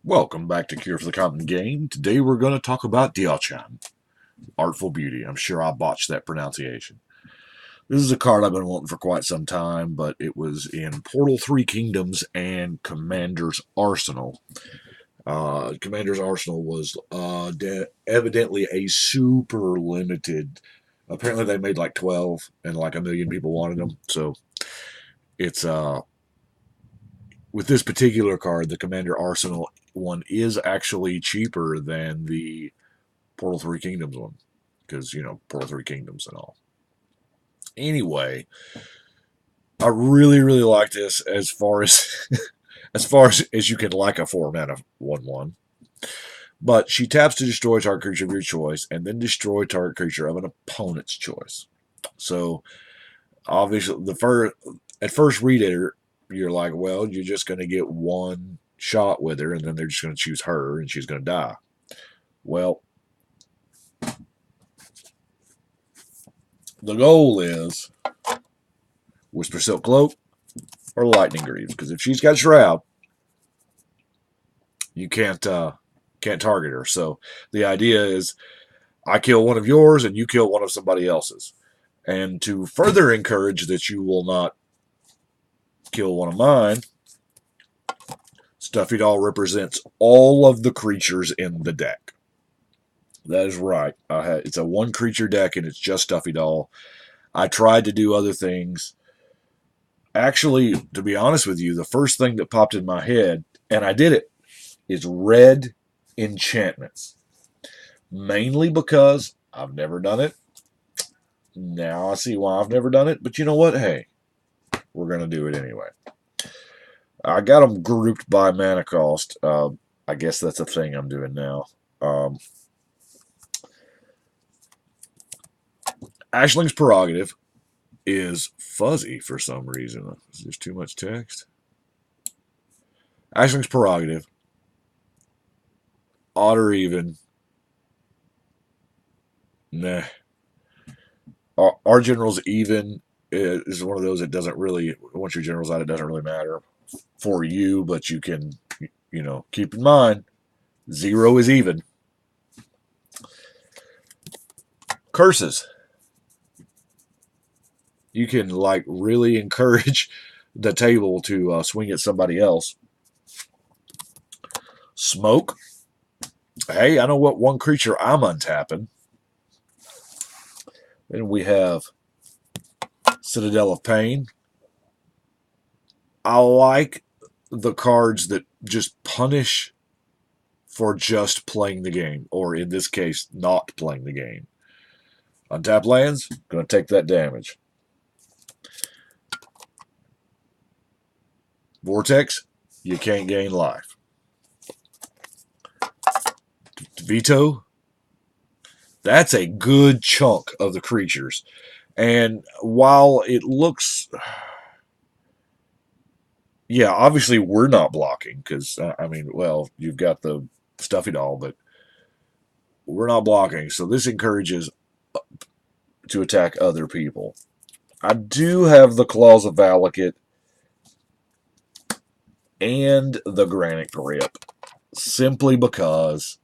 Welcome back to Cure for the Common Game. Today we're going to talk about Diaochan, Artful Beauty. I'm sure I botched that pronunciation. This is a card I've been wanting for quite some time, but it was in Portal 3 Kingdoms and Commander's Arsenal. Commander's Arsenal was evidently a super limited. Apparently they made like 12 and like a million people wanted them. So it's with this particular card, the Commander Arsenal one is actually cheaper than the Portal 3 Kingdoms one. Because, Portal 3 Kingdoms and all. Anyway, I really, really like this as far as as you can like a 4-mana 1/1. But she taps to destroy target creature of your choice and then destroy target creature of an opponent's choice. So obviously at first read it, you're like, well, you're just going to get one shot with her, and then they're just going to choose her, and she's going to die. Well, the goal is Whisper Silk Cloak or Lightning Greaves, because if she's got Shroud, you can't target her. So the idea is I kill one of yours and you kill one of somebody else's. And to further encourage that you will not kill one of mine, Stuffy Doll represents all of the creatures in the deck. That is right. It's a one creature deck and it's just Stuffy Doll. I tried to do other things. Actually, to be honest with you, the first thing that popped in my head, and I did it, is red enchantments. Mainly because I've never done it. Now I see why I've never done it. But you know what? Hey, we're going to do it anyway. I got them grouped by mana cost. I guess that's a thing I'm doing now. Ashling's Prerogative is fuzzy for some reason. Is there too much text? Ashling's Prerogative, odd or even. Nah. Our general's even is one of those that doesn't really, once your general's out, it doesn't really matter for you, but you can, keep in mind, 0 is even. Curses. You can, really encourage the table to swing at somebody else. Smoke. Hey, I know what one creature I'm untapping. Then we have Citadel of Pain. I like the cards that just punish for just playing the game, or in this case, not playing the game. Untap lands, going to take that damage. Vortex, you can't gain life. Veto, that's a good chunk of the creatures. And while it looks, yeah, obviously we're not blocking because, you've got the Stuffy Doll, but we're not blocking. So this encourages to attack other people. I do have the Claws of Valakut and the Granite Grip simply because,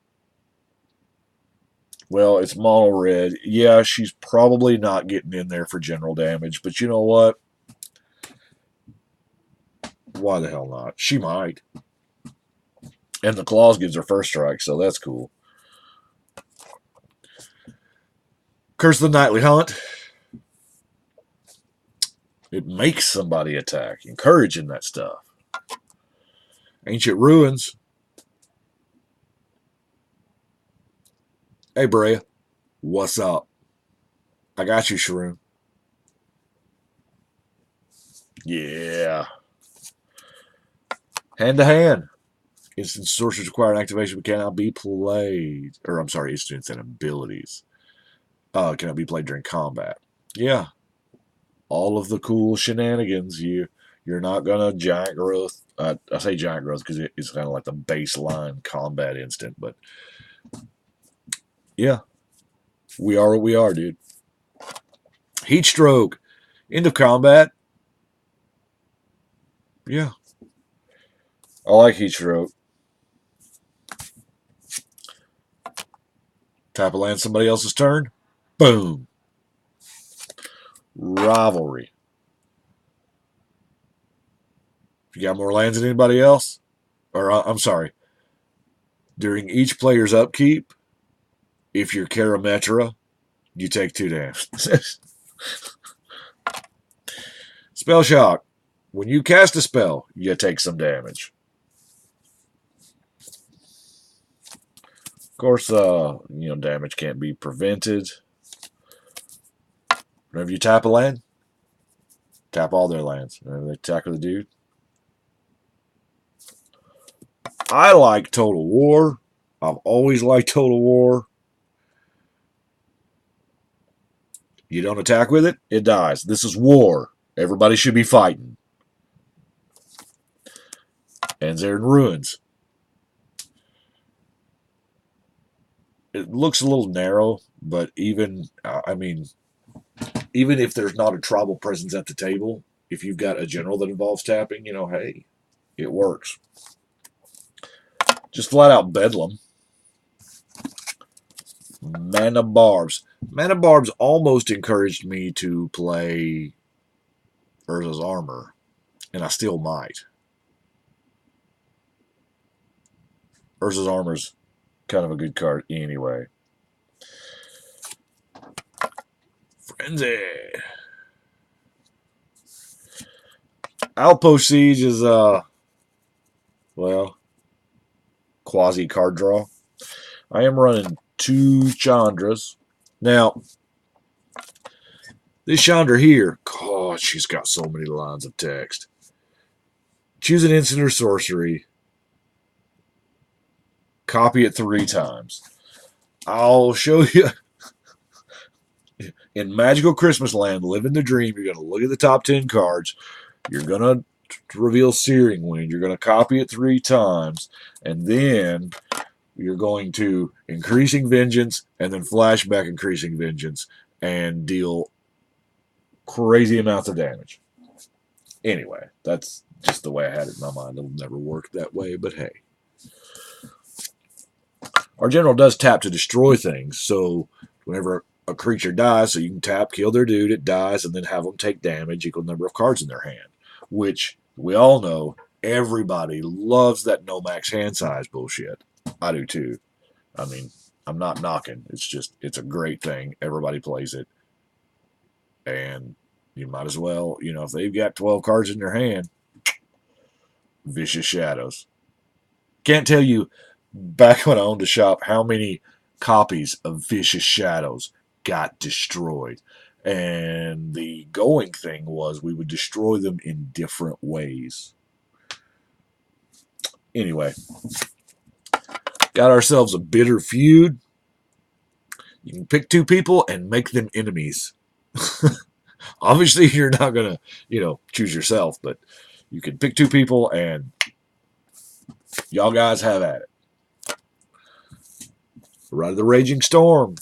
well, it's mono red. Yeah, she's probably not getting in there for general damage, but you know what? Why the hell not? She might. And the Claws gives her first strike, so that's cool. Curse the Nightly Hunt. It makes somebody attack, encouraging that stuff. Ancient Ruins. Hey, Brea. What's up? I got you, Shroom. Yeah. Hand to hand. Instant sorceries require an activation but cannot be played. Or, I'm sorry, instants and abilities. Cannot be played during combat. Yeah. All of the cool shenanigans. You're not going to giant growth. I say giant growth because it's kind of like the baseline combat instant. But, yeah. We are what we are, dude. Heat Stroke. End of combat. Yeah. I like Heat Stroke. Tap a land somebody else's turn. Boom. Rivalry. If you got more lands than anybody else, or I'm sorry, during each player's upkeep, if you're Karametra, you take 2 damage. Spell shock. When you cast a spell, you take some damage. Of course, damage can't be prevented. Whenever you tap a land, tap all their lands. Whenever they tackle the dude. I like Total War. I've always liked Total War. You don't attack with it, it dies. This is war. Everybody should be fighting. Ends there in ruins. It looks a little narrow, but even if there's not a tribal presence at the table, if you've got a general that involves tapping, hey, it works. Just flat out bedlam. Mana Barbs. Mana Barbs almost encouraged me to play Urza's Armor, and I still might. Urza's Armor's kind of a good card anyway. Frenzy. Outpost Siege is, quasi card draw. I am running 2 Chandras. Now, this Chandra here, God, she's got so many lines of text. Choose an instant or sorcery. Copy it 3 times. I'll show you. In Magical Christmas Land, Living the Dream, you're going to look at the top 10 cards. You're going to reveal Searing Wind. You're going to copy it 3 times. And then you're going to Increasing Vengeance and then Flashback Increasing Vengeance and deal crazy amounts of damage. Anyway, that's just the way I had it in my mind. It'll never work that way, but hey. Our general does tap to destroy things, so whenever a creature dies, so you can tap, kill their dude, it dies, and then have them take damage equal number of cards in their hand, which we all know everybody loves that no max hand size bullshit. I do too. I mean, I'm not knocking. It's a great thing. Everybody plays it. And you might as well, if they've got 12 cards in their hand, Vicious Shadows. Can't tell you, back when I owned a shop, how many copies of Vicious Shadows got destroyed. And the going thing was we would destroy them in different ways. Anyway, got ourselves a bitter feud. You can pick 2 people and make them enemies. Obviously, you're not going to, choose yourself, but you can pick 2 people and y'all guys have at it. Ride of the Raging Storm.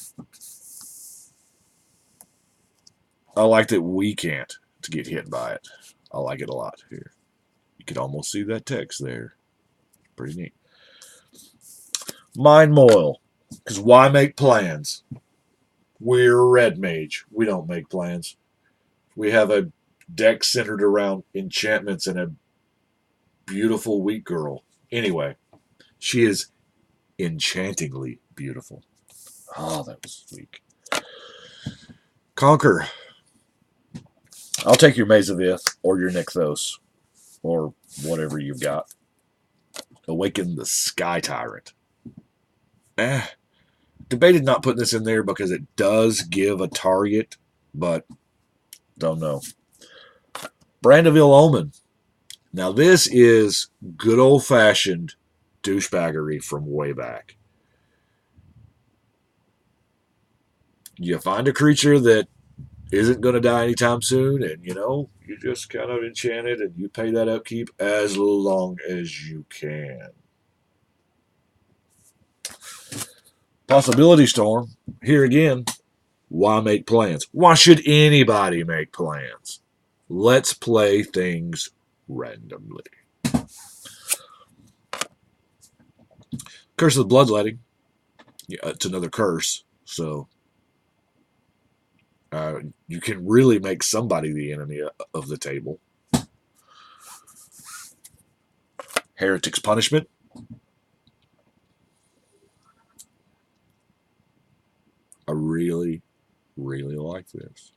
I like that we can't to get hit by it. I like it a lot here. You could almost see that text there. Pretty neat. Mind Moil. Because why make plans? We're a red mage. We don't make plans. We have a deck centered around enchantments and a beautiful weak girl. Anyway, she is enchantingly beautiful. Oh, that was weak. Conquer. I'll take your Maze of Ith or your Nykthos or whatever you've got. Awaken the Sky Tyrant. Debated not putting this in there because it does give a target, but don't know. Brand of Ill Omen. Now this is good old-fashioned douchebaggery from way back. You find a creature that isn't going to die anytime soon, and you just kind of enchant it, and you pay that upkeep as long as you can. Possibility Storm. Here again, why make plans? Why should anybody make plans? Let's play things randomly. Curse of the Bloodletting. Yeah, it's another curse. So you can really make somebody the enemy of the table. Heretic's Punishment. I really, really like this.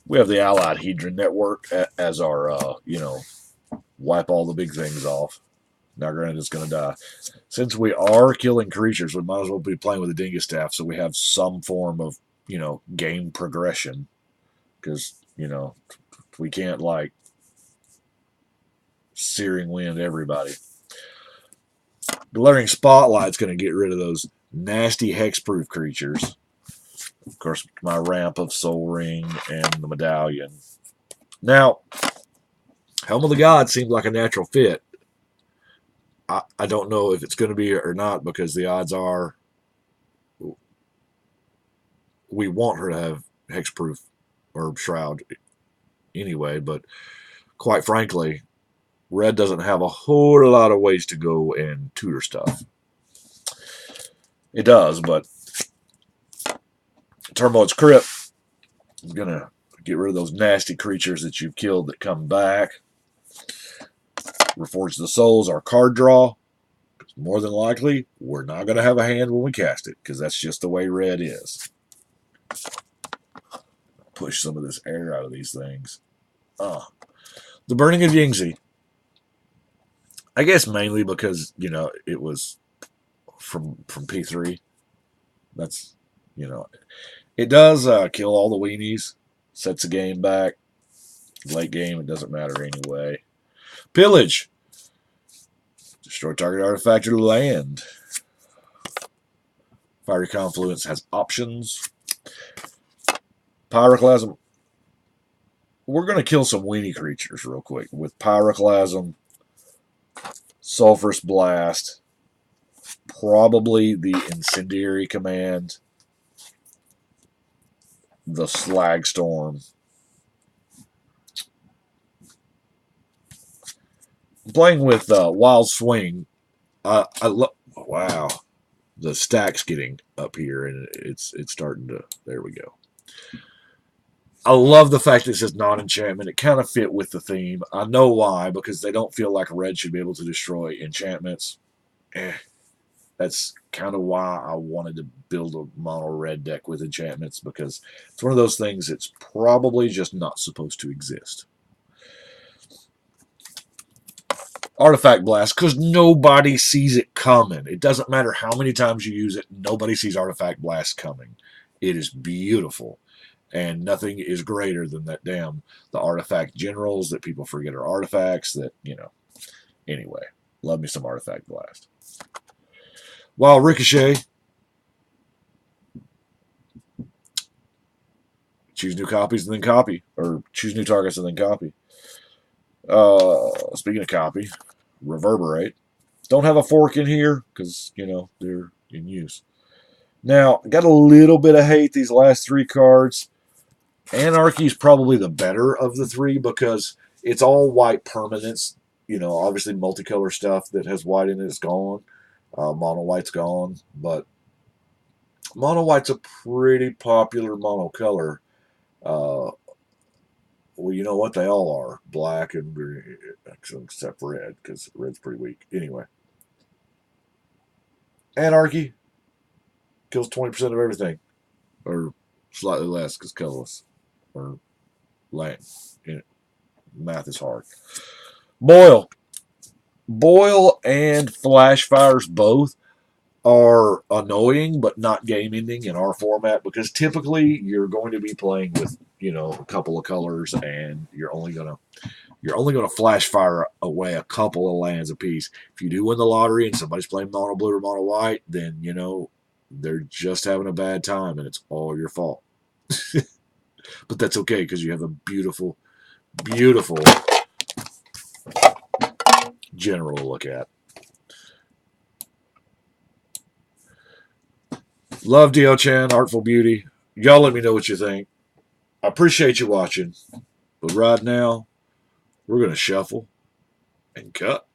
We have the Allied Hedron Network as our, wipe all the big things off. Now, granted, it's going to die. Since we are killing creatures, we might as well be playing with the Dingus Staff so we have some form of, game progression. Because, we can't, searing wind everybody. Glaring Spotlight's going to get rid of those nasty hexproof creatures. Of course, my ramp of Soul Ring and the Medallion. Now, Helm of the Gods seems like a natural fit. I don't know if it's going to be or not because the odds are we want her to have hexproof or shroud anyway, but quite frankly, Red doesn't have a whole lot of ways to go and tutor stuff. It does, but Turmoil's Crypt is going to get rid of those nasty creatures that you've killed that come back. Reforge the Souls, our card draw. More than likely, we're not going to have a hand when we cast it, because that's just the way Red is. Push some of this air out of these things. The Burning of Yingzi. I guess mainly because, it was from P3. That's, it does kill all the weenies. Sets the game back. Late game, it doesn't matter anyway. Pillage. Destroy target artifact or land. Fiery Confluence has options. Pyroclasm. We're going to kill some weenie creatures real quick with Pyroclasm, Sulphurous Blast, probably the Incendiary Command, the Slag Storm. Playing with Wild Swing, wow, the stack's getting up here, and it's starting to. There we go. I love the fact that it says non-enchantment. It kind of fit with the theme. I know why, because they don't feel like Red should be able to destroy enchantments. That's kind of why I wanted to build a mono red deck with enchantments, because it's one of those things that's probably just not supposed to exist. Artifact Blast, because nobody sees it coming. It doesn't matter how many times you use it, nobody sees Artifact Blast coming. It is beautiful. And nothing is greater than that the artifact generals that people forget are artifacts that, Anyway, love me some Artifact Blast. Wild Ricochet. Choose new copies and then copy. Or choose new targets and then copy. Speaking of copy, Reverberate. Don't have a fork in here because, they're in use. Now, I got a little bit of hate these last three cards. Anarchy is probably the better of the three because it's all white permanents. Obviously multicolor stuff that has white in it is gone. Mono white's gone, but mono white's a pretty popular monocolor. Well, you know what? They all are. Black and green, except red, because red's pretty weak. Anyway. Anarchy kills 20% of everything. Or slightly less, because colorless. Or land. Math is hard. Boil. Boil and Flash Fires both are annoying, but not game-ending in our format, because typically you're going to be playing with a couple of colors, and you're only gonna flash fire away a couple of lands apiece. If you do win the lottery and somebody's playing mono blue or mono white, then they're just having a bad time, and it's all your fault. But that's okay because you have a beautiful, beautiful general to look at. Love Diaochan, Artful Beauty. Y'all let me know what you think. I appreciate you watching. But right now, we're going to shuffle and cut.